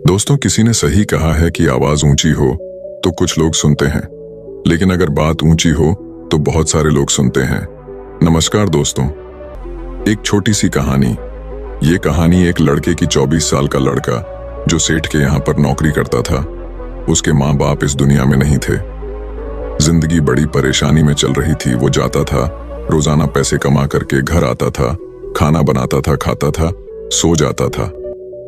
दोस्तों, किसी ने सही कहा है कि आवाज ऊंची हो तो कुछ लोग सुनते हैं, लेकिन अगर बात ऊंची हो तो बहुत सारे लोग सुनते हैं। नमस्कार दोस्तों, एक छोटी सी कहानी। ये कहानी एक लड़के की 24 साल का लड़का जो सेठ के यहाँ पर नौकरी करता था। उसके माँ बाप इस दुनिया में नहीं थे। जिंदगी बड़ी परेशानी में चल रही थी। वो जाता था, रोजाना पैसे कमा करके घर आता था, खाना बनाता था, खाता था, सो जाता था।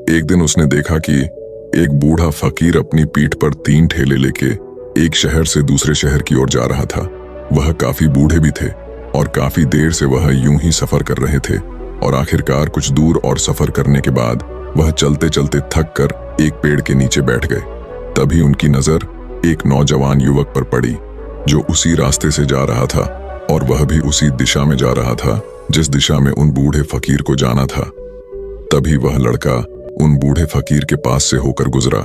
एक दिन उसने देखा कि एक बूढ़ा फकीर अपनी पीठ पर 3 ठेले लेके एक शहर से दूसरे शहर की ओर जा रहा था। वह काफी बूढ़े भी थे और काफी देर से वह यूं ही सफर कर रहे थे और आखिरकार कुछ दूर और सफर करने के बाद वह चलते चलते थक कर एक पेड़ के नीचे बैठ गए। तभी उनकी नजर एक नौजवान युवक पर पड़ी जो उसी रास्ते से जा रहा था और वह भी उसी दिशा में जा रहा था जिस दिशा में उन बूढ़े फकीर को जाना था। तभी वह लड़का उन बूढ़े फकीर के पास से होकर गुजरा।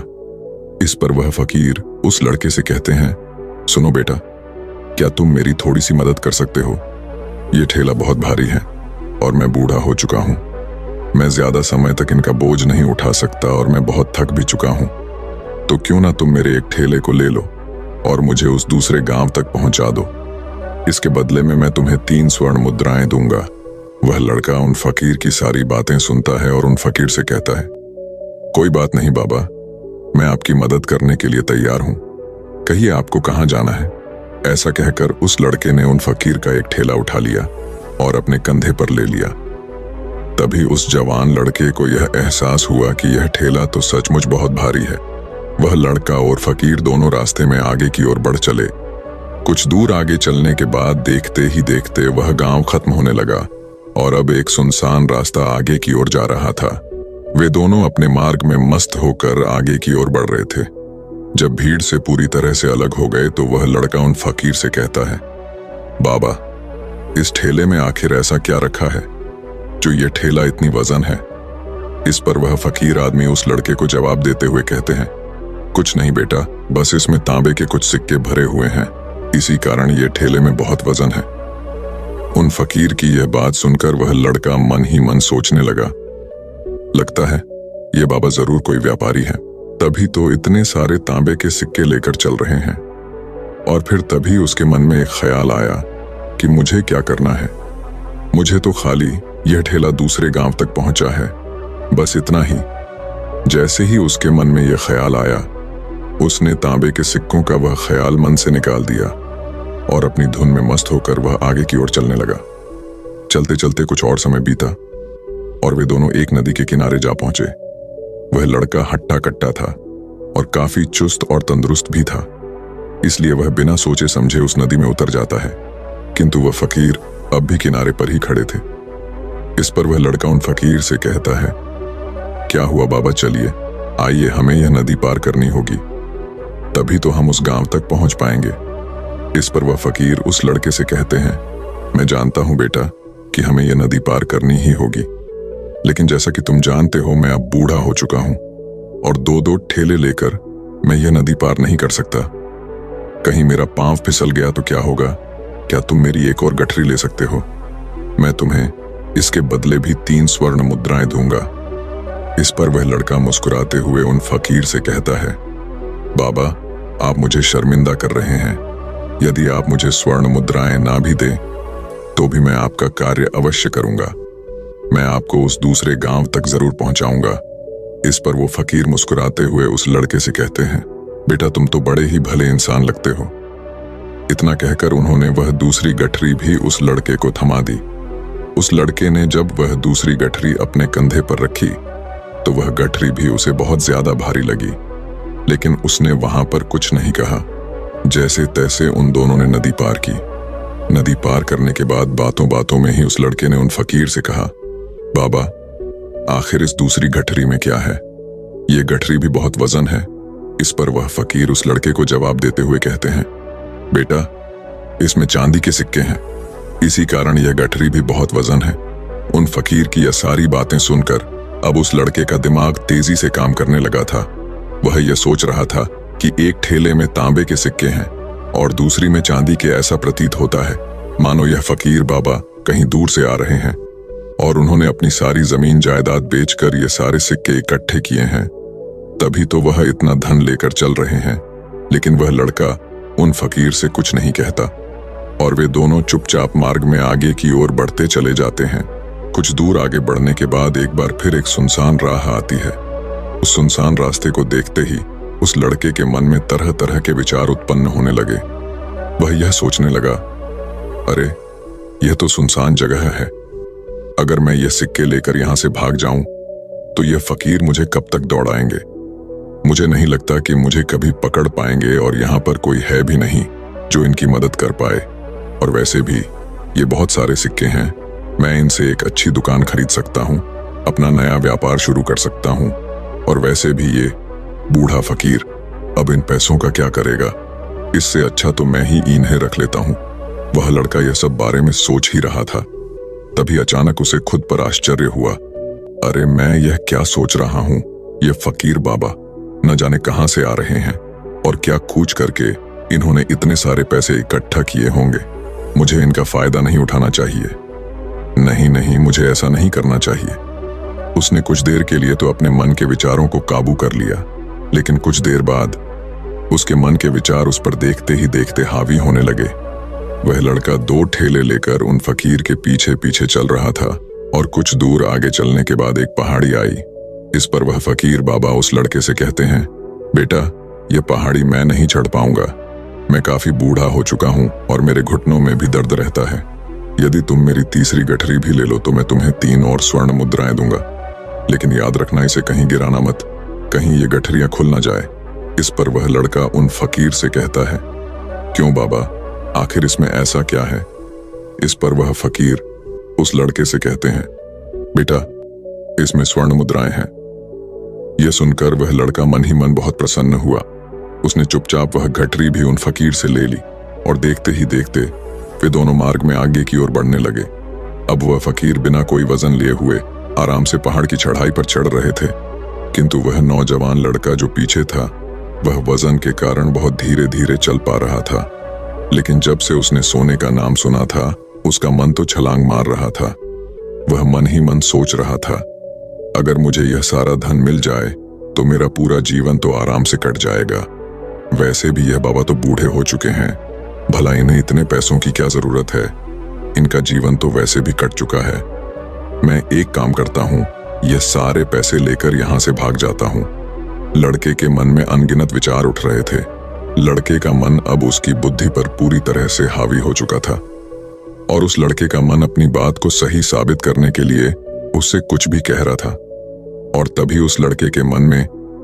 इस पर वह फकीर उस लड़के से कहते हैं, सुनो बेटा, क्या तुम मेरी थोड़ी सी मदद कर सकते हो? ये ठेला बहुत भारी है और मैं बूढ़ा हो चुका हूं। मैं ज्यादा समय तक इनका बोझ नहीं उठा सकता और मैं बहुत थक भी चुका हूं। तो क्यों ना तुम मेरे एक ठेले को ले लो और मुझे उस दूसरे गांव तक पहुंचा दो। इसके बदले में मैं तुम्हें 3 स्वर्ण मुद्राएं दूंगा। वह लड़का उन फकीर की सारी बातें सुनता है और उन फकीर से कहता है, कोई बात नहीं बाबा, मैं आपकी मदद करने के लिए तैयार हूं। कहिए आपको कहां जाना है? ऐसा कहकर उस लड़के ने उन फकीर का एक ठेला उठा लिया और अपने कंधे पर ले लिया। तभी उस जवान लड़के को यह एहसास हुआ कि यह ठेला तो सचमुच बहुत भारी है। वह लड़का और फकीर दोनों रास्ते में आगे की ओर बढ़ चले। कुछ दूर आगे चलने के बाद देखते ही देखते वह गांव खत्म होने लगा और अब एक सुनसान रास्ता आगे की ओर जा रहा था। वे दोनों अपने मार्ग में मस्त होकर आगे की ओर बढ़ रहे थे। जब भीड़ से पूरी तरह से अलग हो गए तो वह लड़का उन फकीर से कहता है, बाबा, इस ठेले में आखिर ऐसा क्या रखा है जो ये ठेला इतनी वजन है? इस पर वह फकीर आदमी उस लड़के को जवाब देते हुए कहते हैं, कुछ नहीं बेटा, बस इसमें तांबे के कुछ सिक्के भरे हुए हैं, इसी कारण ये ठेले में बहुत वजन है। उन फकीर की यह बात सुनकर वह लड़का मन ही मन सोचने लगा, लगता है ये बाबा जरूर कोई व्यापारी है, तभी तो इतने सारे तांबे के सिक्के लेकर चल रहे हैं। और फिर तभी उसके मन में एक ख्याल आया कि मुझे क्या करना है। मुझे तो खाली यह ठेला दूसरे गांव तक पहुंचा है, बस इतना ही। जैसे ही उसके मन में यह ख्याल आया, उसने तांबे के सिक्कों का वह ख्याल मन से निकाल दिया और अपनी धुन में मस्त होकर वह आगे की ओर चलने लगा। चलते चलते कुछ और समय बीता और वे दोनों एक नदी के किनारे जा पहुंचे। वह लड़का हट्टा कट्टा था और काफी चुस्त और तंदुरुस्त भी था, इसलिए वह बिना सोचे समझे उस नदी में उतर जाता है। किंतु वह फकीर अब भी किनारे पर ही खड़े थे। इस पर वह लड़का उन फकीर से कहता है, क्या हुआ बाबा, चलिए आइए, हमें यह नदी पार करनी होगी, तभी तो हम उस गांव तक पहुंच पाएंगे। इस पर वह फकीर उस लड़के से कहते हैं, मैं जानता हूं बेटा कि हमें यह नदी पार करनी ही होगी, लेकिन जैसा कि तुम जानते हो मैं अब बूढ़ा हो चुका हूं और 2-2 ठेले लेकर मैं यह नदी पार नहीं कर सकता। कहीं मेरा पांव फिसल गया तो क्या होगा? क्या तुम मेरी एक और गठरी ले सकते हो? मैं तुम्हें इसके बदले भी 3 स्वर्ण मुद्राएं दूंगा। इस पर वह लड़का मुस्कुराते हुए उन फकीर से कहता है, बाबा, आप मुझे शर्मिंदा कर रहे हैं। यदि आप मुझे स्वर्ण मुद्राएं ना भी दें तो भी मैं आपका कार्य अवश्य करूंगा। मैं आपको उस दूसरे गांव तक जरूर पहुंचाऊंगा। इस पर वो फकीर मुस्कुराते हुए उस लड़के से कहते हैं, बेटा, तुम तो बड़े ही भले इंसान लगते हो। इतना कहकर उन्होंने वह दूसरी गठरी भी उस लड़के को थमा दी। उस लड़के ने जब वह दूसरी गठरी अपने कंधे पर रखी तो वह गठरी भी उसे बहुत ज्यादा भारी लगी, लेकिन उसने वहां पर कुछ नहीं कहा। जैसे तैसे उन दोनों ने नदी पार की। नदी पार करने के बाद बातों बातों में ही उस लड़के ने उन फकीर से कहा, बाबा, आखिर इस दूसरी गठरी में क्या है? ये गठरी भी बहुत वजन है। इस पर वह फकीर उस लड़के को जवाब देते हुए कहते हैं, बेटा, इसमें चांदी के सिक्के हैं, इसी कारण यह गठरी भी बहुत वजन है। उन फकीर की यह सारी बातें सुनकर अब उस लड़के का दिमाग तेजी से काम करने लगा था। वह यह सोच रहा था कि एक ठेले में तांबे के सिक्के हैं और दूसरी में चांदी के। ऐसा प्रतीत होता है मानो यह फकीर बाबा कहीं दूर से आ रहे हैं और उन्होंने अपनी सारी जमीन जायदाद बेचकर ये सारे सिक्के इकट्ठे किए हैं। तभी तो वह इतना धन लेकर चल रहे हैं। लेकिन वह लड़का उन फकीर से कुछ नहीं कहता और वे दोनों चुपचाप मार्ग में आगे की ओर बढ़ते चले जाते हैं। कुछ दूर आगे बढ़ने के बाद एक बार फिर एक सुनसान राह आती है। उस सुनसान रास्ते को देखते ही उस लड़के के मन में तरह तरह के विचार उत्पन्न होने लगे। वह यह सोचने लगा, अरे यह तो सुनसान जगह है। अगर मैं ये सिक्के लेकर यहां से भाग जाऊं तो ये फकीर मुझे कब तक दौड़ाएंगे। मुझे नहीं लगता कि मुझे कभी पकड़ पाएंगे और यहाँ पर कोई है भी नहीं जो इनकी मदद कर पाए। और वैसे भी ये बहुत सारे सिक्के हैं, मैं इनसे एक अच्छी दुकान खरीद सकता हूँ, अपना नया व्यापार शुरू कर सकता हूँ। और वैसे भी ये बूढ़ा फकीर अब इन पैसों का क्या करेगा, इससे अच्छा तो मैं ही इन्हें रख लेता हूँ। वह लड़का यह सब बारे में सोच ही रहा था, तभी अचानक उसे खुद पर आश्चर्य हुआ। अरे मैं यह क्या सोच रहा हूँ, ये फकीर बाबा न जाने कहां से आ रहे हैं और क्या कूच करके इन्होंने इतने सारे पैसे इकट्ठा किए होंगे। मुझे इनका फायदा नहीं उठाना चाहिए। नहीं नहीं, मुझे ऐसा नहीं करना चाहिए। उसने कुछ देर के लिए तो अपने मन के विचारों को काबू कर लिया, लेकिन कुछ देर बाद उसके मन के विचार उस पर देखते ही देखते हावी होने लगे। वह लड़का 2 ठेले लेकर उन फकीर के पीछे पीछे चल रहा था और कुछ दूर आगे चलने के बाद एक पहाड़ी आई। इस पर वह फकीर बाबा उस लड़के से कहते हैं, बेटा यह पहाड़ी मैं नहीं चढ़ पाऊंगा। मैं काफी बूढ़ा हो चुका हूं और मेरे घुटनों में भी दर्द रहता है। यदि तुम मेरी तीसरी गठरी भी ले लो तो मैं तुम्हें 3 और स्वर्ण मुद्राएं दूंगा, लेकिन याद रखना इसे कहीं गिराना मत, कहीं ये गठरियां खुल ना जाए। इस पर वह लड़का उन फकीर से कहता है, क्यों बाबा, आखिर इसमें ऐसा क्या है। इस पर वह फकीर उस लड़के से कहते हैं, बेटा इसमें स्वर्ण मुद्राएं हैं। यह सुनकर वह लड़का मन ही मन बहुत प्रसन्न हुआ। उसने चुपचाप वह गठरी भी उन फकीर से ले ली और देखते ही देखते वे दोनों मार्ग में आगे की ओर बढ़ने लगे। अब वह फकीर बिना कोई वजन लिए हुए आराम से पहाड़ की चढ़ाई पर चढ़ रहे थे, किंतु वह नौजवान लड़का जो पीछे था वह वजन के कारण बहुत धीरे धीरे चल पा रहा था। लेकिन जब से उसने सोने का नाम सुना था उसका मन तो छलांग मार रहा था। वह मन ही मन सोच रहा था, अगर मुझे यह सारा धन मिल जाए तो मेरा पूरा जीवन तो आराम से कट जाएगा। वैसे भी यह बाबा तो बूढ़े हो चुके हैं, भला इन्हें इतने पैसों की क्या जरूरत है, इनका जीवन तो वैसे भी कट चुका है। मैं एक काम करता हूँ, यह सारे पैसे लेकर यहाँ से भाग जाता हूँ। लड़के के मन में अनगिनत विचार उठ रहे थे। लड़के का मन अब उसकी बुद्धि पर पूरी तरह से हावी हो चुका था और उस लड़के का मन अपनी बात को सही साबित करने के लिए उससे कुछ भी कह रहा था। और तभी उस लड़के के मन में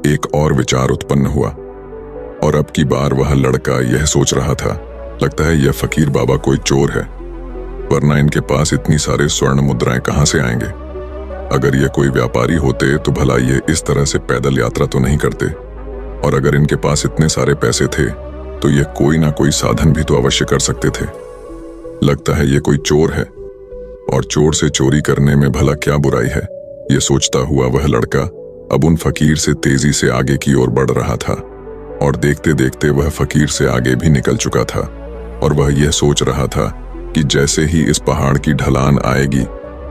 एक और विचार उत्पन्न हुआ और अब की बार वह लड़का यह सोच रहा था, लगता है यह फकीर बाबा कोई चोर है, वरना इनके पास इतनी सारे स्वर्ण मुद्राएं कहां से आएंगे। अगर ये कोई व्यापारी होते तो भला ये इस तरह से पैदल यात्रा तो नहीं करते, और अगर इनके पास इतने सारे पैसे थे तो ये कोई ना कोई साधन भी तो अवश्य कर सकते थे। लगता है ये कोई चोर है और चोर से चोरी करने में भला क्या बुराई है। ये सोचता हुआ वह लड़का अब उन फकीर से तेजी से आगे की ओर बढ़ रहा था और देखते देखते वह फकीर से आगे भी निकल चुका था। और वह यह सोच रहा था कि जैसे ही इस पहाड़ की ढलान आएगी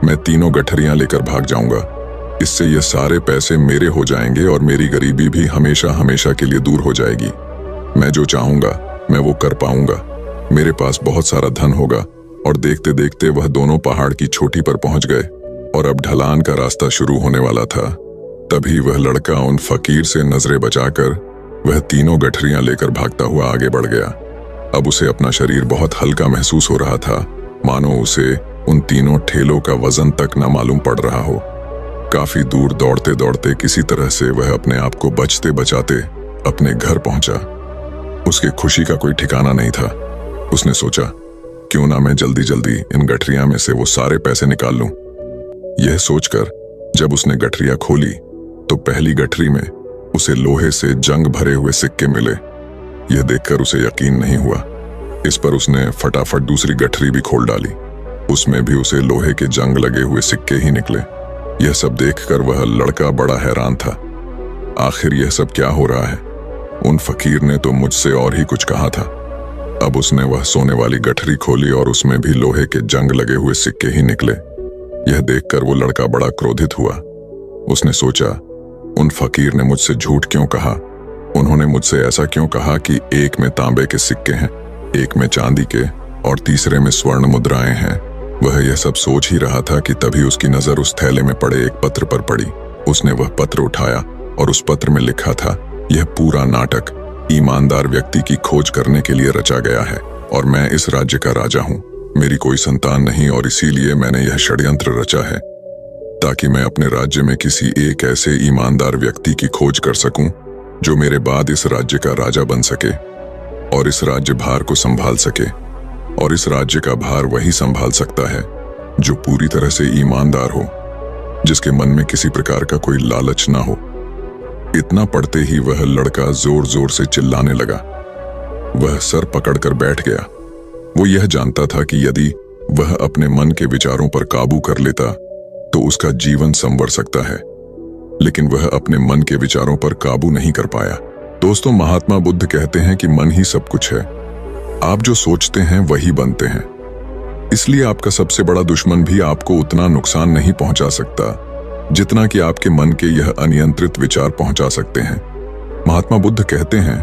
मैं 3 गठरियां लेकर भाग जाऊंगा। इससे ये सारे पैसे मेरे हो जाएंगे और मेरी गरीबी भी हमेशा हमेशा के लिए दूर हो जाएगी। मैं जो चाहूंगा मैं वो कर पाऊंगा, मेरे पास बहुत सारा धन होगा। और देखते देखते वह दोनों पहाड़ की चोटी पर पहुंच गए और अब ढलान का रास्ता शुरू होने वाला था। तभी वह लड़का उन फकीर से नजरें बचाकर वह 3 गठरियां लेकर भागता हुआ आगे बढ़ गया। अब उसे अपना शरीर बहुत हल्का महसूस हो रहा था, मानो उसे उन 3 ठेलों का वजन तक न मालूम पड़ रहा हो। काफी दूर दौड़ते दौड़ते किसी तरह से वह अपने आप को बचते बचाते अपने घर पहुंचा। उसकी खुशी का कोई ठिकाना नहीं था। उसने सोचा, क्यों ना मैं जल्दी जल्दी इन गठरियां में से वो सारे पैसे निकाल लूं। यह सोचकर जब उसने गठरियां खोली तो पहली गठरी में उसे लोहे से जंग भरे हुए सिक्के मिले। यह देखकर उसे यकीन नहीं हुआ। इस पर उसने फटाफट दूसरी गठरी भी खोल डाली, उसमें भी उसे लोहे के जंग लगे हुए सिक्के ही निकले। यह सब देखकर वह लड़का बड़ा हैरान था। आखिर यह सब क्या हो रहा है? उन फकीर ने तो मुझसे और ही कुछ कहा था। अब उसने वह सोने वाली गठरी खोली और उसमें भी लोहे के जंग लगे हुए सिक्के ही निकले। यह देखकर वो लड़का बड़ा क्रोधित हुआ। उसने सोचा, उन फकीर ने मुझसे झूठ क्यों कहा? उन्होंने मुझसे ऐसा क्यों कहा कि एक में तांबे के सिक्के हैं, एक में चांदी के और तीसरे में स्वर्ण मुद्राएं हैं? वह यह सब सोच ही रहा था कि तभी उसकी नजर उस थैले में पड़े एक पत्र पर पड़ी। उसने वह पत्र उठाया और उस पत्र में लिखा था, यह पूरा नाटक ईमानदार व्यक्ति की खोज करने के लिए रचा गया है और मैं इस राज्य का राजा हूं। मेरी कोई संतान नहीं और इसीलिए मैंने यह षड्यंत्र रचा है ताकि मैं अपने राज्य में किसी एक ऐसे ईमानदार व्यक्ति की खोज कर सकूं जो मेरे बाद इस राज्य का राजा बन सके और इस राज्य भार को संभाल सके। और इस राज्य का भार वही संभाल सकता है जो पूरी तरह से ईमानदार हो, जिसके मन में किसी प्रकार का कोई लालच ना हो। इतना पढ़ते ही वह लड़का जोर जोर से चिल्लाने लगा। वह सर पकड़कर बैठ गया। वो यह जानता था कि यदि वह अपने मन के विचारों पर काबू कर लेता तो उसका जीवन संवर सकता है, लेकिन वह अपने मन के विचारों पर काबू नहीं कर पाया। दोस्तों, महात्मा बुद्ध कहते हैं कि मन ही सब कुछ है। आप जो सोचते हैं वही बनते हैं, इसलिए आपका सबसे बड़ा दुश्मन भी आपको उतना नुकसान नहीं पहुंचा सकता जितना कि आपके मन के यह अनियंत्रित विचार पहुंचा सकते हैं। महात्मा बुद्ध कहते हैं,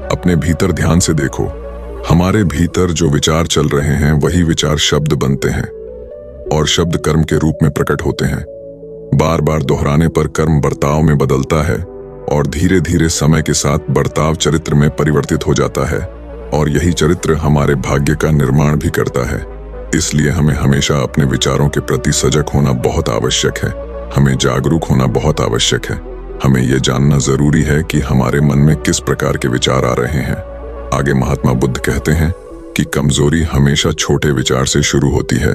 अपने भीतर ध्यान से देखो। हमारे भीतर जो विचार चल रहे हैं वही विचार शब्द बनते हैं और शब्द कर्म के रूप में प्रकट होते हैं। बार बार दोहराने पर कर्म बर्ताव में बदलता है और धीरे धीरे समय के साथ बर्ताव चरित्र में परिवर्तित हो जाता है और यही चरित्र हमारे भाग्य का निर्माण भी करता है। इसलिए हमें हमेशा अपने विचारों के प्रति सजग होना बहुत आवश्यक है। हमें जागरूक होना बहुत आवश्यक है। हमें यह जानना जरूरी है कि हमारे मन में किस प्रकार के विचार आ रहे हैं। आगे महात्मा बुद्ध कहते हैं कि कमजोरी हमेशा छोटे विचार से शुरू होती है।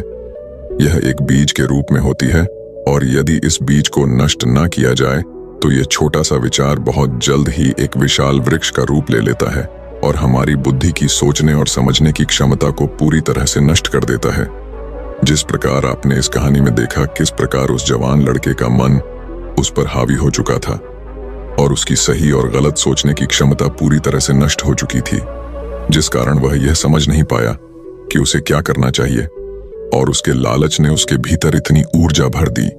यह एक बीज के रूप में होती है और यदि इस बीज को नष्ट न किया जाए तो यह छोटा सा विचार बहुत जल्द ही एक विशाल वृक्ष का रूप ले लेता है और हमारी बुद्धि की सोचने और समझने की क्षमता को पूरी तरह से नष्ट कर देता है। जिस प्रकार आपने इस कहानी में देखा किस प्रकार उस जवान लड़के का मन उस पर हावी हो चुका था और उसकी सही और गलत सोचने की क्षमता पूरी तरह से नष्ट हो चुकी थी, जिस कारण वह यह समझ नहीं पाया कि उसे क्या करना चाहिए और उसके लालच ने उसके भीतर इतनी ऊर्जा भर दी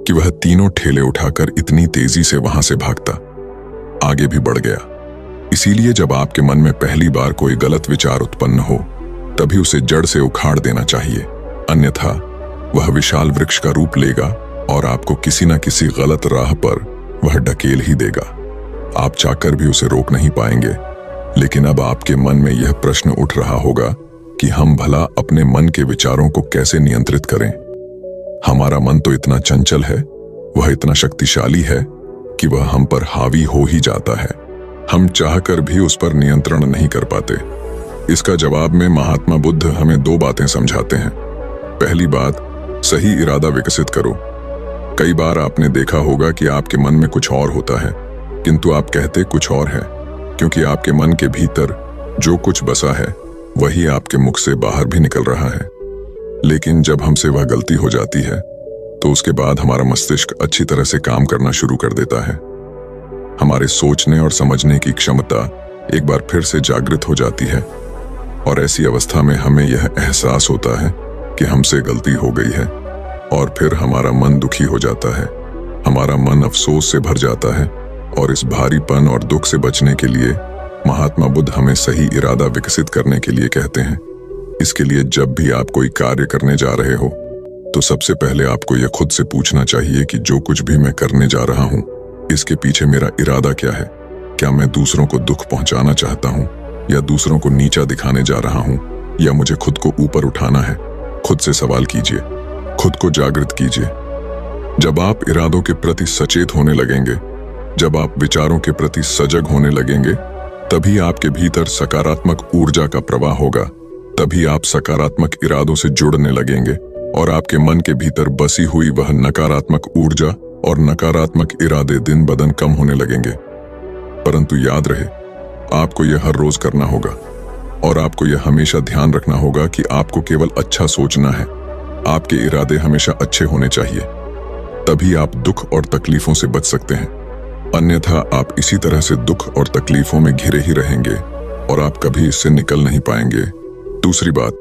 कि वह तीनों ठेले उठाकर इतनी तेजी से वहां से भागता आगे भी बढ़ गया। इसीलिए जब आपके मन में पहली बार कोई गलत विचार उत्पन्न हो तभी उसे जड़ से उखाड़ देना चाहिए, अन्यथा वह विशाल वृक्ष का रूप लेगा और आपको किसी न किसी गलत राह पर वह ढकेल ही देगा। आप चाहकर भी उसे रोक नहीं पाएंगे। लेकिन अब आपके मन में यह प्रश्न उठ रहा होगा कि हम भला अपने मन के विचारों को कैसे नियंत्रित करें। हमारा मन तो इतना चंचल है, वह इतना शक्तिशाली है कि वह हम पर हावी हो ही जाता है। हम चाहकर भी उस पर नियंत्रण नहीं कर पाते। इसका जवाब में महात्मा बुद्ध हमें दो बातें समझाते हैं। पहली बात, सही इरादा विकसित करो। कई बार आपने देखा होगा कि आपके मन में कुछ और होता है किंतु आप कहते कुछ और है, क्योंकि आपके मन के भीतर जो कुछ बसा है वही आपके मुख से बाहर भी निकल रहा है। लेकिन जब हमसे वह गलती हो जाती है तो उसके बाद हमारा मस्तिष्क अच्छी तरह से काम करना शुरू कर देता है। हमारे सोचने और समझने की क्षमता एक बार फिर से जागृत हो जाती है और ऐसी अवस्था में हमें यह एहसास होता है कि हमसे गलती हो गई है और फिर हमारा मन दुखी हो जाता है। हमारा मन अफसोस से भर जाता है और इस भारीपन और दुख से बचने के लिए महात्मा बुद्ध हमें सही इरादा विकसित करने के लिए कहते हैं। इसके लिए जब भी आप कोई कार्य करने जा रहे हो तो सबसे पहले आपको यह खुद से पूछना चाहिए कि जो कुछ भी मैं करने जा रहा हूं इसके पीछे मेरा इरादा क्या है। क्या मैं दूसरों को दुख पहुंचाना चाहता हूं या दूसरों को नीचा दिखाने जा रहा हूं या मुझे खुद को ऊपर उठाना है। खुद से सवाल कीजिए, खुद को जागृत कीजिए। जब आप इरादों के प्रति सचेत होने लगेंगे, जब आप विचारों के प्रति सजग होने लगेंगे, तभी आपके भीतर सकारात्मक ऊर्जा का प्रवाह होगा। तभी आप सकारात्मक इरादों से जुड़ने लगेंगे और आपके मन के भीतर बसी हुई वह नकारात्मक ऊर्जा और नकारात्मक इरादे दिन ब दिन कम होने लगेंगे। परंतु याद रहे, आपको यह हर रोज करना होगा और आपको यह हमेशा ध्यान रखना होगा कि आपको केवल अच्छा सोचना है। आपके इरादे हमेशा अच्छे होने चाहिए, तभी आप दुख और तकलीफों से बच सकते हैं। अन्यथा आप इसी तरह से दुख और तकलीफों में घिरे ही रहेंगे और आप कभी इससे निकल नहीं पाएंगे। दूसरी बात,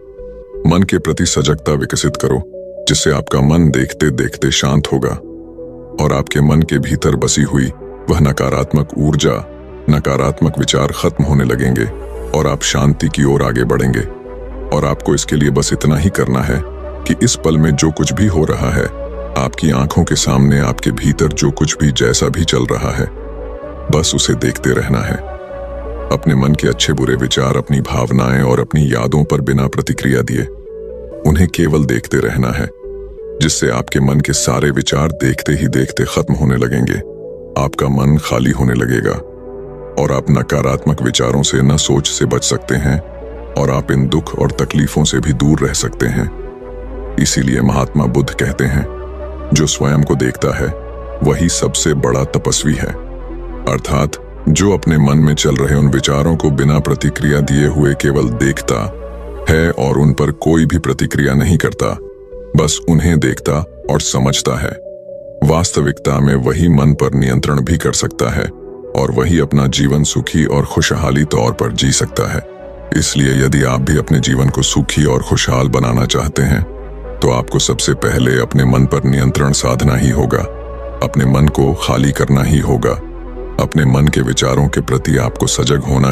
मन के प्रति सजगता विकसित करो, जिससे आपका मन देखते देखते शांत होगा और आपके मन के भीतर बसी हुई वह नकारात्मक ऊर्जा, नकारात्मक विचार खत्म होने लगेंगे और आप शांति की ओर आगे बढ़ेंगे। और आपको इसके लिए बस इतना ही करना है कि इस पल में जो कुछ भी हो रहा है, आपकी आंखों के सामने आपके भीतर जो कुछ भी जैसा भी चल रहा है, बस उसे देखते रहना है। अपने मन के अच्छे बुरे विचार, अपनी भावनाएं और अपनी यादों पर बिना प्रतिक्रिया दिए उन्हें केवल देखते रहना है, जिससे आपके मन के सारे विचार देखते ही देखते खत्म होने लगेंगे। आपका मन खाली होने लगेगा और आप नकारात्मक विचारों से न सोच से बच सकते हैं और आप इन दुख और तकलीफों से भी दूर रह सकते हैं। इसीलिए महात्मा बुद्ध कहते हैं, जो स्वयं को देखता है वही सबसे बड़ा तपस्वी है। अर्थात जो अपने मन में चल रहे उन विचारों को बिना प्रतिक्रिया दिए हुए केवल देखता है और उन पर कोई भी प्रतिक्रिया नहीं करता, बस उन्हें देखता और समझता है, वास्तविकता में वही मन पर नियंत्रण भी कर सकता है और वही अपना जीवन सुखी और खुशहाली तौर पर जी सकता है। इसलिए यदि आप भी अपने जीवन को सुखी और खुशहाल बनाना चाहते हैं, तो आपको सबसे पहले अपने मन पर नियंत्रण साधना ही होगा। अपने मन को खाली करना ही होगा। अपने मन के विचारों के प्रति आपको सजग होना